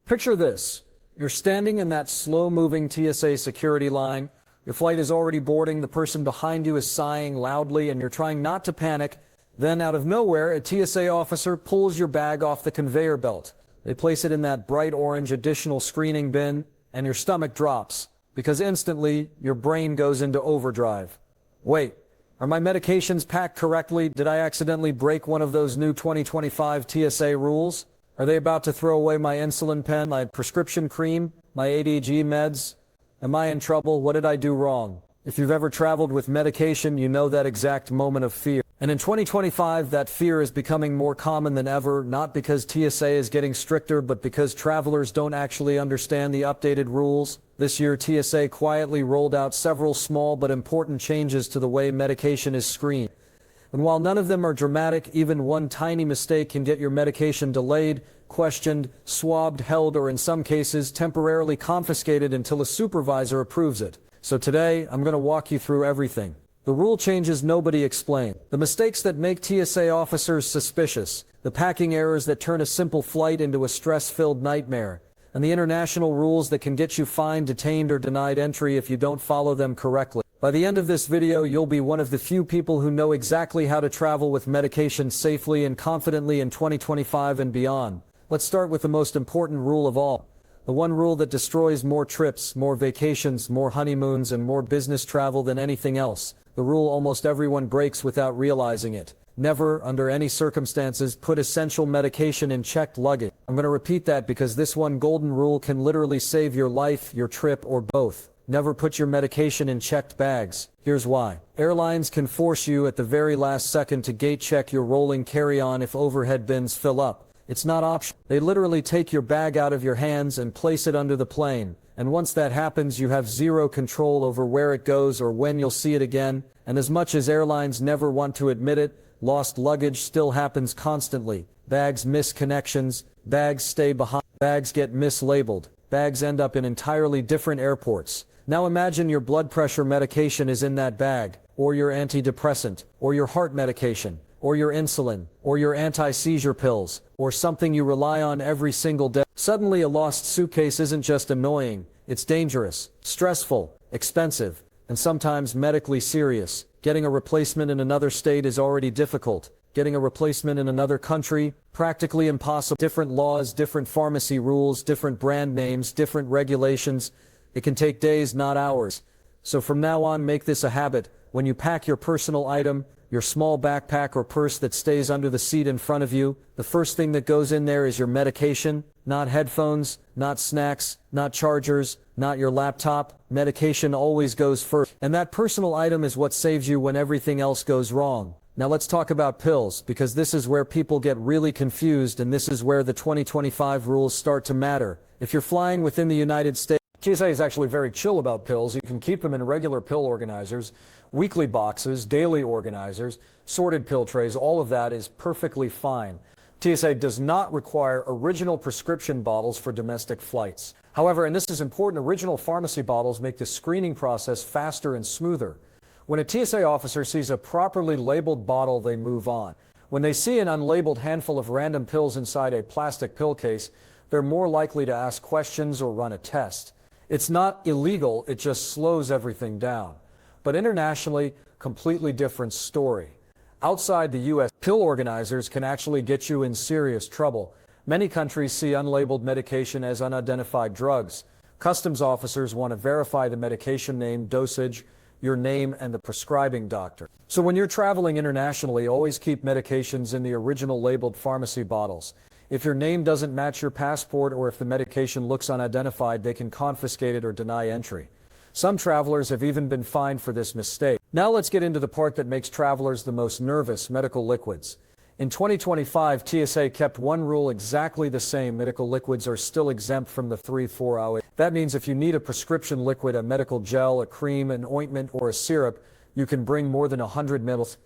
Picture this. You're standing in that slow-moving TSA security line. Your flight is already boarding. The person behind you is sighing loudly, and you're trying not to panic. Then, out of nowhere, a TSA officer pulls your bag off the conveyor belt. They place it in that bright orange additional screening bin, and your stomach drops, because instantly, your brain goes into overdrive. Wait, are my medications packed correctly? Did I accidentally break one of those new 2025 TSA rules? Are they about to throw away my insulin pen, my prescription cream, my ADG meds? Am I in trouble? What did I do wrong? If you've ever traveled with medication, you know that exact moment of fear. And in 2025, that fear is becoming more common than ever, not because TSA is getting stricter, but because travelers don't actually understand the updated rules. This year, TSA quietly rolled out several small but important changes to the way medication is screened. And while none of them are dramatic, even one tiny mistake can get your medication delayed, questioned, swabbed, held, or in some cases, temporarily confiscated until a supervisor approves it. So today, I'm going to walk you through everything. The rule changes nobody explained. The mistakes that make TSA officers suspicious. The packing errors that turn a simple flight into a stress-filled nightmare. And the international rules that can get you fined, detained, or denied entry if you don't follow them correctly. By the end of this video, you'll be one of the few people who know exactly how to travel with medication safely and confidently in 2025 and beyond. Let's start with the most important rule of all. The one rule that destroys more trips, more vacations, more honeymoons, and more business travel than anything else. The rule almost everyone breaks without realizing it. Never, under any circumstances, put essential medication in checked luggage. I'm going to repeat that because this one golden rule can literally save your life, your trip, or both. Never put your medication in checked bags. Here's why. Airlines can force you at the very last second to gate check your rolling carry-on if overhead bins fill up. It's not optional. They literally take your bag out of your hands and place it under the plane. And once that happens, you have zero control over where it goes or when you'll see it again. And as much as airlines never want to admit it, lost luggage still happens constantly. Bags miss connections, bags stay behind, bags get mislabeled, bags end up in entirely different airports. Now imagine your blood pressure medication is in that bag, or your antidepressant, or your heart medication, or your insulin, or your anti-seizure pills, or something you rely on every single day. Suddenly a lost suitcase isn't just annoying, it's dangerous, stressful, expensive, and sometimes medically serious. Getting a replacement in another state is already difficult. Getting a replacement in another country, practically impossible. Different laws, different pharmacy rules, different brand names, different regulations. It can take days, not hours. So from now on, make this a habit. When you pack your personal item, your small backpack or purse that stays under the seat in front of you, the first thing that goes in there is your medication, not headphones, not snacks, not chargers, not your laptop. Medication always goes first. And that personal item is what saves you when everything else goes wrong. Now let's talk about pills, because this is where people get really confused, and this is where the 2025 rules start to matter. If you're flying within the United States, TSA is actually very chill about pills. You can keep them in regular pill organizers, weekly boxes, daily organizers, sorted pill trays. All of that is perfectly fine. TSA does not require original prescription bottles for domestic flights. However, and this is important, original pharmacy bottles make the screening process faster and smoother. When a TSA officer sees a properly labeled bottle, they move on. When they see an unlabeled handful of random pills inside a plastic pill case, they're more likely to ask questions or run a test. It's not illegal, it just slows everything down. But internationally, completely different story. Outside the US, pill organizers can actually get you in serious trouble. Many countries see unlabeled medication as unidentified drugs. Customs officers want to verify the medication name, dosage, your name, and the prescribing doctor. So when you're traveling internationally, always keep medications in the original labeled pharmacy bottles. If your name doesn't match your passport or if the medication looks unidentified, they can confiscate it or deny entry. Some travelers have even been fined for this mistake. Now let's get into the part that makes travelers the most nervous: medical liquids. In 2025, TSA kept one rule exactly the same. Medical liquids are still exempt from the 3-4-0. That means if you need a prescription liquid, a medical gel, a cream, an ointment, or a syrup, you can bring more than 100 ml.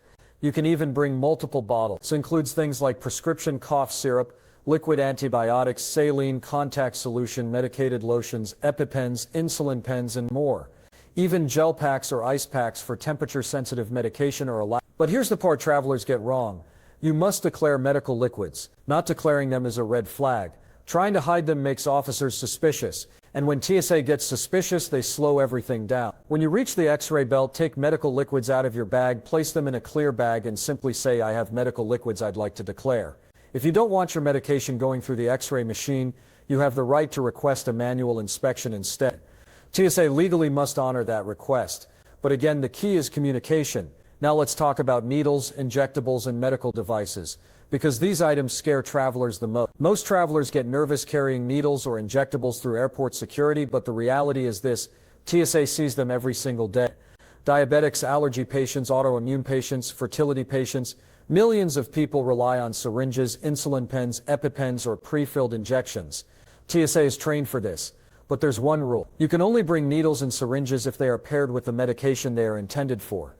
You can even bring multiple bottles. This includes things like prescription cough syrup, liquid antibiotics, saline, contact solution, medicated lotions, EpiPens, insulin pens, and more. Even gel packs or ice packs for temperature-sensitive medication are allowed. But here's the part travelers get wrong. You must declare medical liquids. Not declaring them is a red flag. Trying to hide them makes officers suspicious, and when TSA gets suspicious, they slow everything down. When you reach the X-ray belt, take medical liquids out of your bag, place them in a clear bag, and simply say, "I have medical liquids I'd like to declare." If you don't want your medication going through the X-ray machine, you have the right to request a manual inspection instead. TSA legally must honor that request. But again, the key is communication. Now let's talk about needles, injectables, and medical devices, because these items scare travelers the most. Most travelers get nervous carrying needles or injectables through airport security, but the reality is this: TSA sees them every single day. Diabetics, allergy patients, autoimmune patients, fertility patients, millions of people rely on syringes, insulin pens, EpiPens, or pre-filled injections. TSA is trained for this. But there's one rule. You can only bring needles and syringes if they are paired with the medication they are intended for.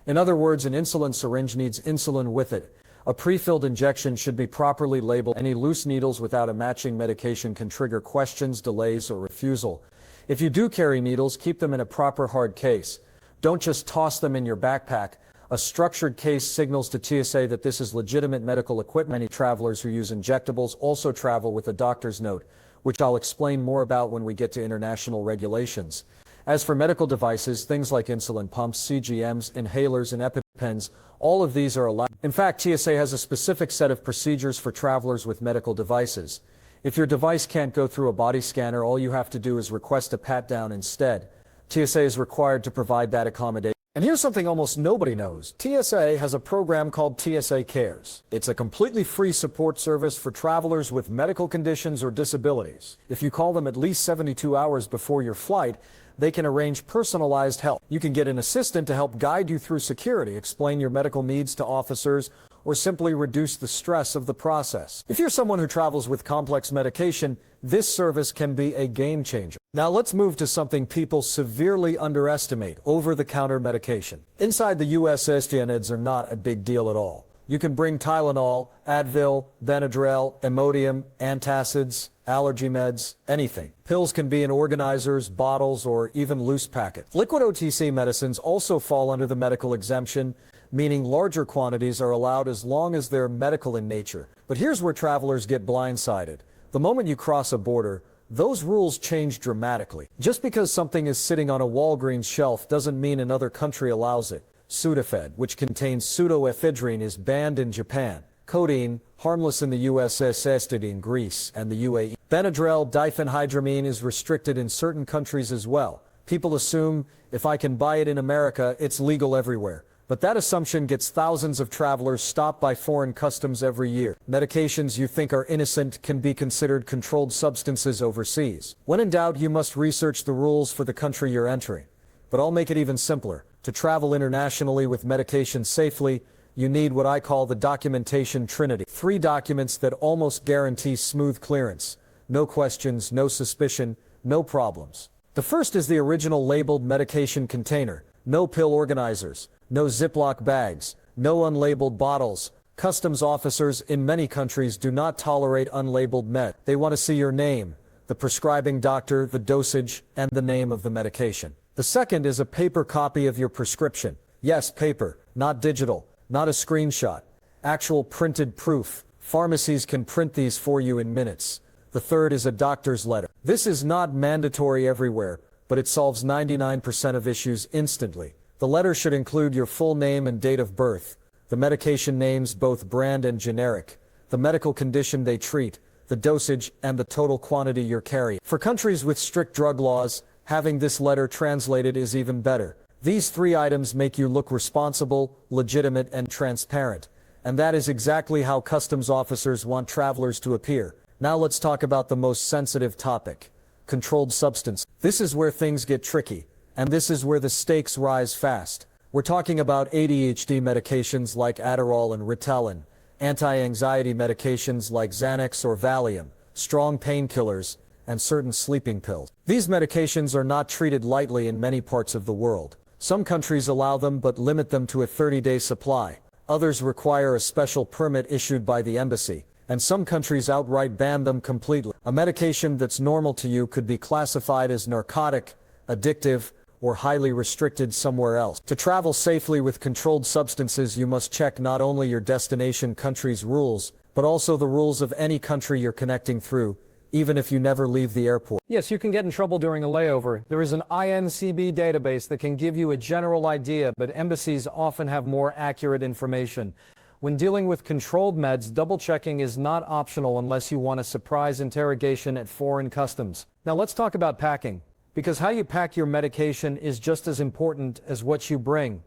In other words, an insulin syringe needs insulin with it. A pre-filled injection should be properly labeled. Any loose needles without a matching medication can trigger questions, delays, or refusal. If you do carry needles, keep them in a proper hard case. Don't just toss them in your backpack. A structured case signals to TSA that this is legitimate medical equipment. Many travelers who use injectables also travel with a doctor's note, which I'll explain more about when we get to international regulations. As for medical devices, things like insulin pumps, CGMs, inhalers, and EpiPens, all of these are allowed. In fact, TSA has a specific set of procedures for travelers with medical devices. If your device can't go through a body scanner, all you have to do is request a pat-down instead. TSA is required to provide that accommodation. And here's something almost nobody knows. TSA has a program called TSA Cares. It's a completely free support service for travelers with medical conditions or disabilities. If you call them at least 72 hours before your flight, they can arrange personalized help. You can get an assistant to help guide you through security, explain your medical needs to officers, or simply reduce the stress of the process. If you're someone who travels with complex medication, this service can be a game changer. Now let's move to something people severely underestimate: over-the-counter medication. Inside the US, STNids are not a big deal at all. You can bring Tylenol, Advil, Benadryl, Imodium, antacids, allergy meds, anything. Pills can be in organizers, bottles, or even loose packets. Liquid OTC medicines also fall under the medical exemption, meaning larger quantities are allowed as long as they're medical in nature. But here's where travelers get blindsided. The moment you cross a border, those rules change dramatically. Just because something is sitting on a Walgreens shelf doesn't mean another country allows it. Sudafed, which contains pseudoephedrine, is banned in Japan. Codeine, harmless in the USSR, in Greece and the UAE. Benadryl diphenhydramine is restricted in certain countries as well. People assume if I can buy it in America, it's legal everywhere. But that assumption gets thousands of travelers stopped by foreign customs every year. Medications you think are innocent can be considered controlled substances overseas. When in doubt, you must research the rules for the country you're entering. But I'll make it even simpler. To travel internationally with medication safely, you need what I call the documentation Trinity. 3 documents that almost guarantee smooth clearance. No questions, no suspicion, no problems. The first is the original labeled medication container. No pill organizers, no Ziploc bags, no unlabeled bottles. Customs officers in many countries do not tolerate unlabeled med. They want to see your name, the prescribing doctor, the dosage, and the name of the medication. The second is a paper copy of your prescription. Yes, paper, not digital, not a screenshot. Actual printed proof. Pharmacies can print these for you in minutes. The third is a doctor's letter. This is not mandatory everywhere, but it solves 99% of issues instantly. The letter should include your full name and date of birth, the medication names, both brand and generic, the medical condition they treat, the dosage, and the total quantity you're carrying. For countries with strict drug laws, having this letter translated is even better. These 3 items make you look responsible, legitimate, and transparent. And that is exactly how customs officers want travelers to appear. Now let's talk about the most sensitive topic: controlled substance. This is where things get tricky, and this is where the stakes rise fast. We're talking about ADHD medications like Adderall and Ritalin, anti-anxiety medications like Xanax or Valium, strong painkillers, and certain sleeping pills. These medications are not treated lightly in many parts of the world. Some countries allow them but limit them to a 30-day supply. Others require a special permit issued by the embassy, and some countries outright ban them completely. A medication that's normal to you could be classified as narcotic, addictive, or highly restricted somewhere else. To travel safely with controlled substances, you must check not only your destination country's rules, but also the rules of any country you're connecting through, even if you never leave the airport. Yes, you can get in trouble during a layover. There is an INCB database that can give you a general idea, but embassies often have more accurate information. When dealing with controlled meds, double-checking is not optional unless you want a surprise interrogation at foreign customs. Now let's talk about packing, because how you pack your medication is just as important as what you bring.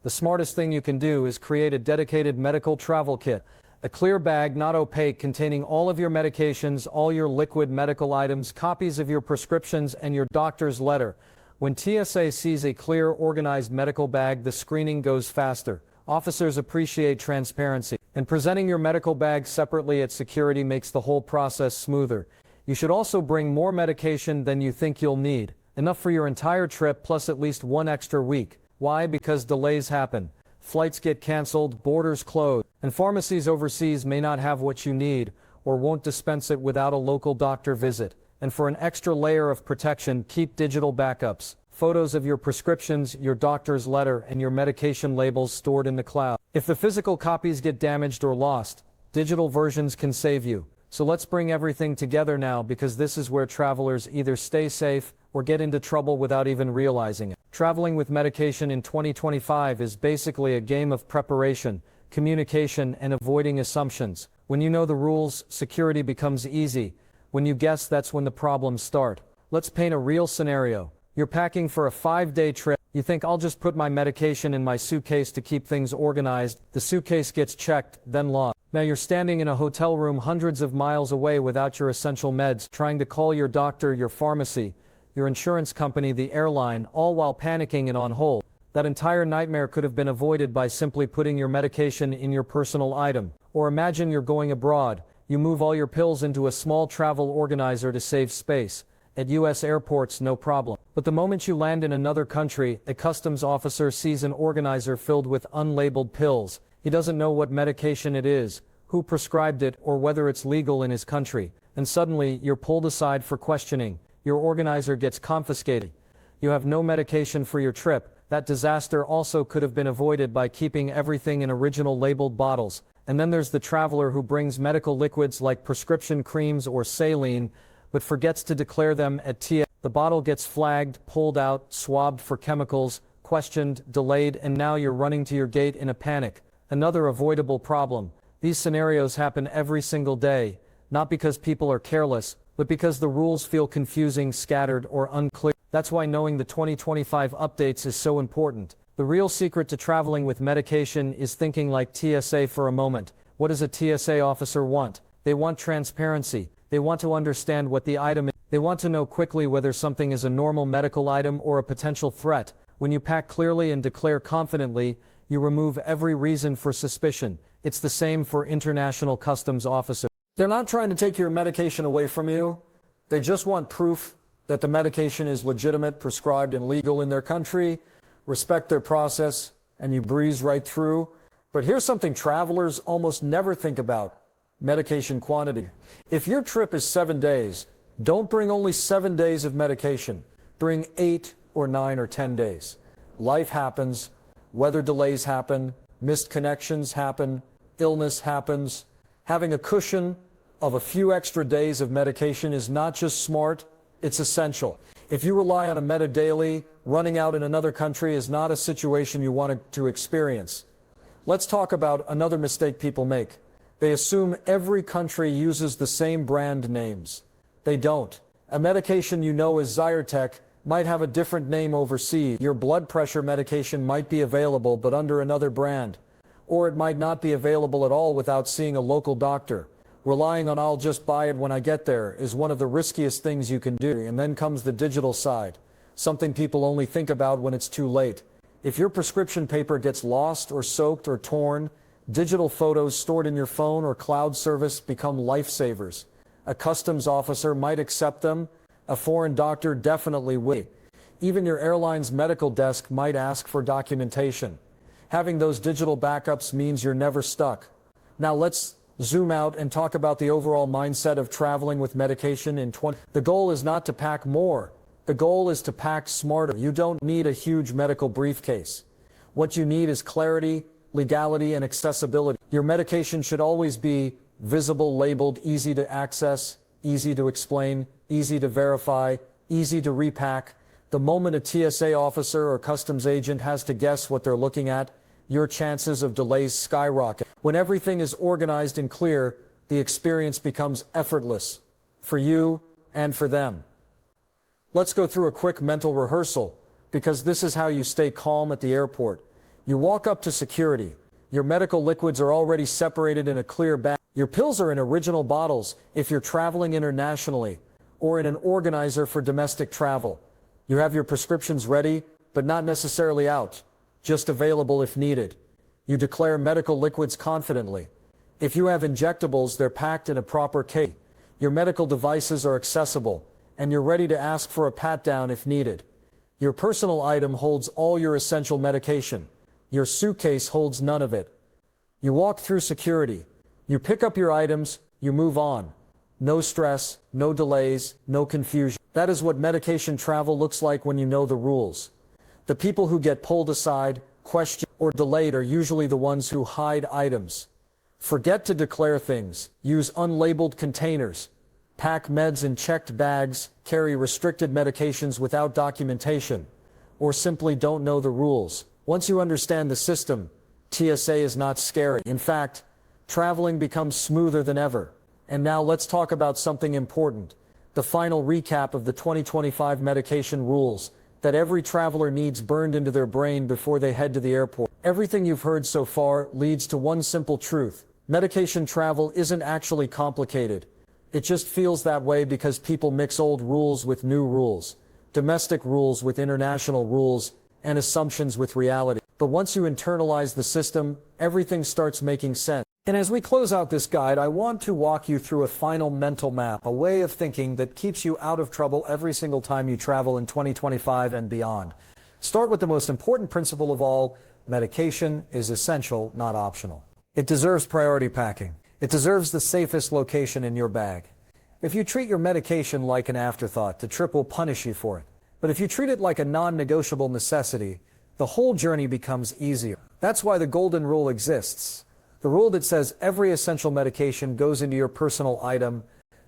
The smartest thing you can do is create a dedicated medical travel kit. A clear bag, not opaque, containing all of your medications, all your liquid medical items, copies of your prescriptions, and your doctor's letter. When TSA sees a clear, organized medical bag, the screening goes faster. Officers appreciate transparency, and presenting your medical bag separately at security makes the whole process smoother. You should also bring more medication than you think you'll need, enough for your entire trip plus at least one extra week. Why? Because delays happen. Flights get canceled, borders close, and pharmacies overseas may not have what you need or won't dispense it without a local doctor visit. And for an extra layer of protection, keep digital backups. Photos of your prescriptions, your doctor's letter, and your medication labels stored in the cloud. If the physical copies get damaged or lost, digital versions can save you. So let's bring everything together now, because this is where travelers either stay safe or get into trouble without even realizing it. Traveling with medication in 2025 is basically a game of preparation, communication, and avoiding assumptions. When you know the rules, security becomes easy. When you guess, that's when the problems start. Let's paint a real scenario. You're packing for a 5-day trip. You think, I'll just put my medication in my suitcase to keep things organized. The suitcase gets checked, then lost. Now you're standing in a hotel room hundreds of miles away without your essential meds, trying to call your doctor, your pharmacy, your insurance company, the airline, all while panicking and on hold. That entire nightmare could have been avoided by simply putting your medication in your personal item. Or imagine you're going abroad. You move all your pills into a small travel organizer to save space. At US airports, no problem. But the moment you land in another country, a customs officer sees an organizer filled with unlabeled pills. He doesn't know what medication it is, who prescribed it, or whether it's legal in his country. And suddenly, you're pulled aside for questioning. Your organizer gets confiscated. You have no medication for your trip. That disaster also could have been avoided by keeping everything in original labeled bottles. And then there's the traveler who brings medical liquids like prescription creams or saline, but forgets to declare them at TSA. The bottle gets flagged, pulled out, swabbed for chemicals, questioned, delayed, and now you're running to your gate in a panic. Another avoidable problem. These scenarios happen every single day, not because people are careless, but because the rules feel confusing, scattered, or unclear. That's why knowing the 2025 updates is so important. The real secret to traveling with medication is thinking like TSA for a moment. What does a TSA officer want? They want transparency. They want to understand what the item is. They want to know quickly whether something is a normal medical item or a potential threat. When you pack clearly and declare confidently, you remove every reason for suspicion. It's the same for international customs officers. They're not trying to take your medication away from you. They just want proof that the medication is legitimate, prescribed, and legal in their country. Respect their process, and you breeze right through. But here's something travelers almost never think about: medication quantity. If your trip is 7 days, don't bring only 7 days of medication. Bring 8 or 9 or 10 days. Life happens, weather delays happen, missed connections happen, illness happens. Having a cushion of a few extra days of medication is not just smart, it's essential. If you rely on a meta daily, running out in another country is not a situation you want to experience. Let's talk about another mistake people make. They assume every country uses the same brand names. They don't. A medication you know is Zyrtec might have a different name overseas. Your blood pressure medication might be available but under another brand. Or it might not be available at all without seeing a local doctor. Relying on "I'll just buy it when I get there" is one of the riskiest things you can do. And then comes the digital side, something people only think about when it's too late. If your prescription paper gets lost or soaked or torn, digital photos stored in your phone or cloud service become lifesavers. A customs officer might accept them. A foreign doctor definitely will. Even your airline's medical desk might ask for documentation. Having those digital backups means you're never stuck. Now let's zoom out and talk about the overall mindset of traveling with medication in 20. The goal is not to pack more. The goal is to pack smarter. You don't need a huge medical briefcase. What you need is clarity, legality, and accessibility. Your medication should always be visible, labeled, easy to access, easy to explain, easy to verify, easy to repack. The moment a TSA officer or customs agent has to guess what they're looking at, your chances of delays skyrocket. When everything is organized and clear, the experience becomes effortless for you and for them. Let's go through a quick mental rehearsal, because this is how you stay calm at the airport. You walk up to security. Your medical liquids are already separated in a clear bag. Your pills are in original bottles if you're traveling internationally, or in an organizer for domestic travel. You have your prescriptions ready, but not necessarily out, just available if needed. You declare medical liquids confidently. If you have injectables, they're packed in a proper case. Your medical devices are accessible, and you're ready to ask for a pat-down if needed. Your personal item holds all your essential medication. Your suitcase holds none of it. You walk through security. You pick up your items, you move on. No stress, no delays, no confusion. That is what medication travel looks like when you know the rules. The people who get pulled aside, questioned, or delayed are usually the ones who hide items. Forget to declare things. Use unlabeled containers. Pack meds in checked bags, carry restricted medications without documentation, or simply don't know the rules. Once you understand the system, TSA is not scary. In fact, traveling becomes smoother than ever. And now let's talk about something important. The final recap of the 2025 medication rules that every traveler needs burned into their brain before they head to the airport. Everything you've heard so far leads to one simple truth. Medication travel isn't actually complicated. It just feels that way because people mix old rules with new rules, domestic rules with international rules, and assumptions with reality. But once you internalize the system, everything starts making sense. And as we close out this guide, I want to walk you through a final mental map, a way of thinking that keeps you out of trouble every single time you travel in 2025 and beyond. Start with the most important principle of all: medication is essential, not optional. It deserves priority packing. It deserves the safest location in your bag. If you treat your medication like an afterthought, the trip will punish you for it. But if you treat it like a non-negotiable necessity, the whole journey becomes easier. That's why the golden rule exists. The rule that says every essential medication goes into your personal item,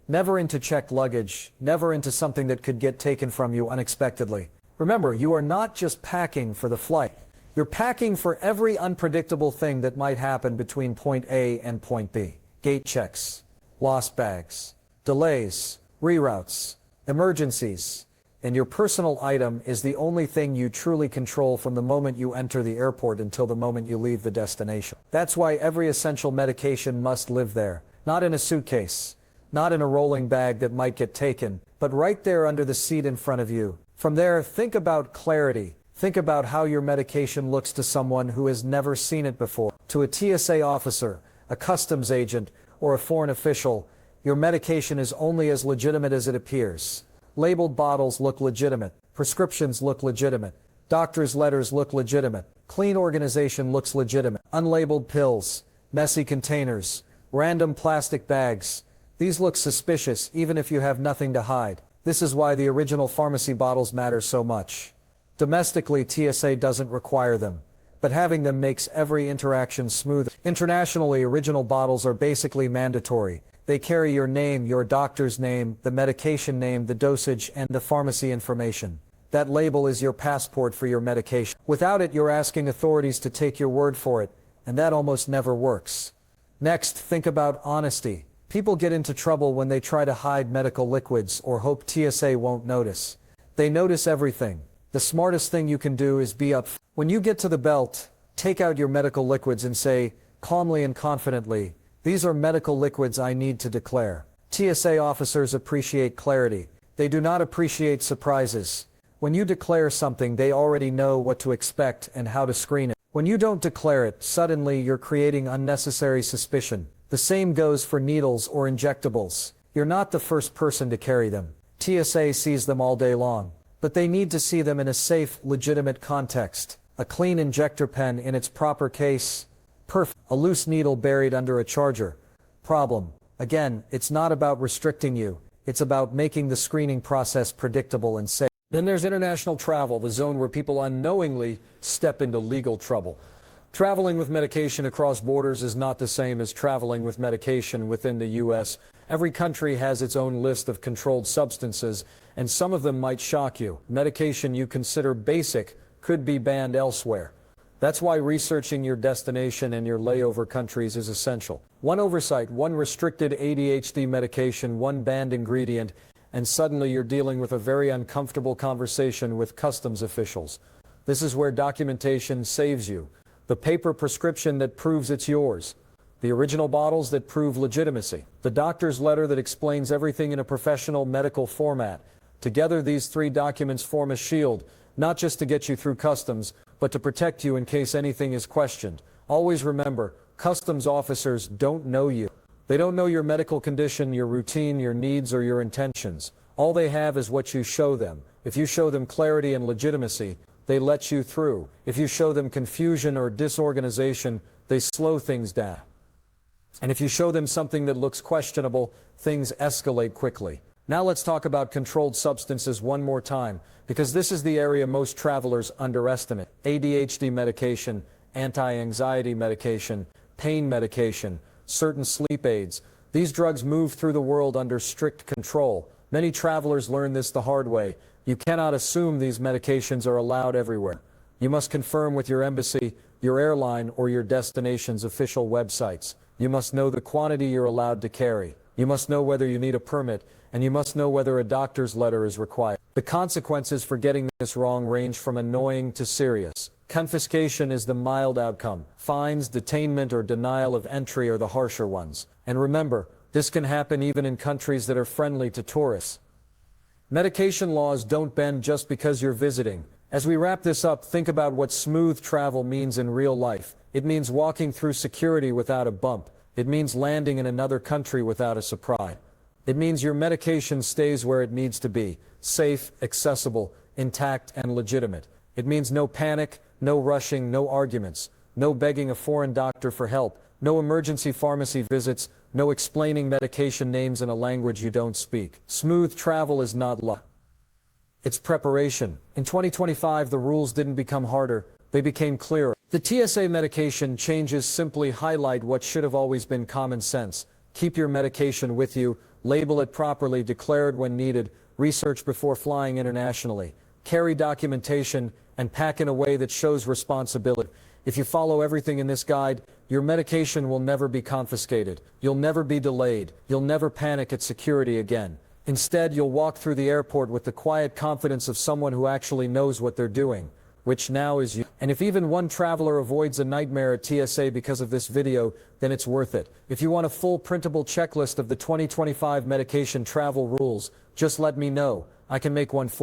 never into checked luggage, never into something that could get taken from you unexpectedly. Remember, you are not just packing for the flight. You're packing for every unpredictable thing that might happen between point A and point B. Gate checks, lost bags, delays, reroutes, emergencies. And your personal item is the only thing you truly control from the moment you enter the airport until the moment you leave the destination. That's why every essential medication must live there, not in a suitcase, not in a rolling bag that might get taken, but right there under the seat in front of you. From there, think about clarity. Think about how your medication looks to someone who has never seen it before. To a TSA officer, a customs agent, or a foreign official, your medication is only as legitimate as it appears. Labeled bottles look legitimate. Prescriptions look legitimate. Doctors' letters look legitimate. Clean organization looks legitimate. Unlabeled pills, messy containers, random plastic bags. These look suspicious even if you have nothing to hide. This is why the original pharmacy bottles matter so much. Domestically, TSA doesn't require them, but having them makes every interaction smoother. Internationally, original bottles are basically mandatory. They carry your name, your doctor's name, the medication name, the dosage, and the pharmacy information. That label is your passport for your medication. Without it, you're asking authorities to take your word for it, and that almost never works. Next, think about honesty. People get into trouble when they try to hide medical liquids or hope TSA won't notice. They notice everything. The smartest thing you can do is be upfront. When you get to the belt, take out your medical liquids and say, calmly and confidently, "These are medical liquids I need to declare." TSA officers appreciate clarity. They do not appreciate surprises. When you declare something, they already know what to expect and how to screen it. When you don't declare it, suddenly you're creating unnecessary suspicion. The same goes for needles or injectables. You're not the first person to carry them. TSA sees them all day long. But they need to see them in a safe, legitimate context. A clean injector pen in its proper case. Perfect. A loose needle buried under a charger. Problem. Again, it's not about restricting you. It's about making the screening process predictable and safe. Then there's international travel, the zone where people unknowingly step into legal trouble. Traveling with medication across borders is not the same as traveling with medication within the U.S. Every country has its own list of controlled substances, and some of them might shock you. Medication you consider basic could be banned elsewhere. That's why researching your destination and your layover countries is essential. One oversight, one restricted ADHD medication, one banned ingredient, and suddenly you're dealing with a very uncomfortable conversation with customs officials. This is where documentation saves you. The paper prescription that proves it's yours. The original bottles that prove legitimacy. The doctor's letter that explains everything in a professional medical format. Together, these three documents form a shield, not just to get you through customs, but to protect you in case anything is questioned. Always remember, customs officers don't know you. They don't know your medical condition, your routine, your needs, or your intentions. All they have is what you show them. If you show them clarity and legitimacy, they let you through. If you show them confusion or disorganization, they slow things down. And if you show them something that looks questionable, things escalate quickly. Now let's talk about controlled substances one more time, because this is the area most travelers underestimate. ADHD medication, anti-anxiety medication, pain medication, certain sleep aids. These drugs move through the world under strict control. Many travelers learn this the hard way. You cannot assume these medications are allowed everywhere. You must confirm with your embassy, your airline, or your destination's official websites. You must know the quantity you're allowed to carry. You must know whether you need a permit, and you must know whether a doctor's letter is required. The consequences for getting this wrong range from annoying to serious. Confiscation is the mild outcome. Fines, detainment, or denial of entry are the harsher ones. And remember, this can happen even in countries that are friendly to tourists. Medication laws don't bend just because you're visiting. As we wrap this up, think about what smooth travel means in real life. It means walking through security without a bump. It means landing in another country without a surprise. It means your medication stays where it needs to be, safe, accessible, intact, and legitimate. It means no panic, no rushing, no arguments, no begging a foreign doctor for help, no emergency pharmacy visits, no explaining medication names in a language you don't speak. Smooth travel is not luck. It's preparation. In 2025, the rules didn't become harder, they became clearer. The TSA medication changes simply highlight what should have always been common sense. Keep your medication with you, label it properly, declare it when needed, research before flying internationally, carry documentation, and pack in a way that shows responsibility. If you follow everything in this guide, your medication will never be confiscated. You'll never be delayed. You'll never panic at security again. Instead, you'll walk through the airport with the quiet confidence of someone who actually knows what they're doing, which now is you. And if even one traveler avoids a nightmare at TSA because of this video, then it's worth it. If you want a full printable checklist of the 2025 medication travel rules, just let me know. I can make one for you.